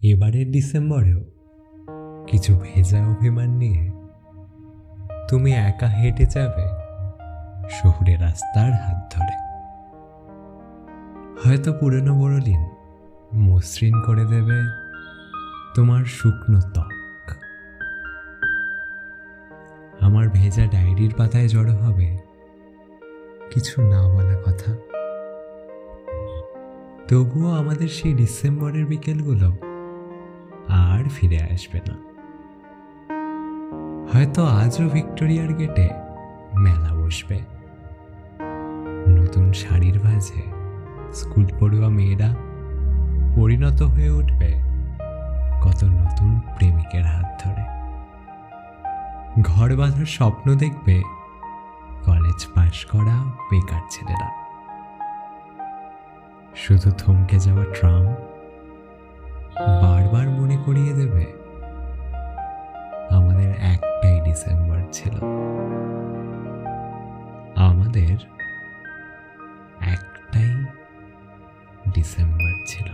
এবারের ডিসেম্বরেও কিছু ভেজা অভিমান নিয়ে তুমি একা হেঁটে যাবে শহুরে রাস্তার হাত ধরে। হয়তো পুরনো বড়দিন মসৃণ করে দেবে তোমার শুকনো ত্বক। আমার ভেজা ডায়েরির পাতায় জড়ো হবে কিছু না বলা কথা। তবুও আমাদের সেই ডিসেম্বরের বিকেলগুলো আর ফিরে আসবে না। হয়তো আজও ভিক্টোরিয়ার গেটে মেলা বসবে, নতুন শাড়ির ভাঁজে স্কুল পড়ুয়া মেয়েরা পরিণত হয়ে উঠবে কত নতুন প্রেমিকের হাত ধরে। ঘর বাঁধার স্বপ্ন দেখবে কলেজ পাশ করা বেকার ছেলেরা। শুধু থমকে যাওয়া ট্রাম বারবার মনে করিয়ে দেবে আমাদের একটাই ডিসেম্বর ছিল, আমাদের একটাই ডিসেম্বর ছিল।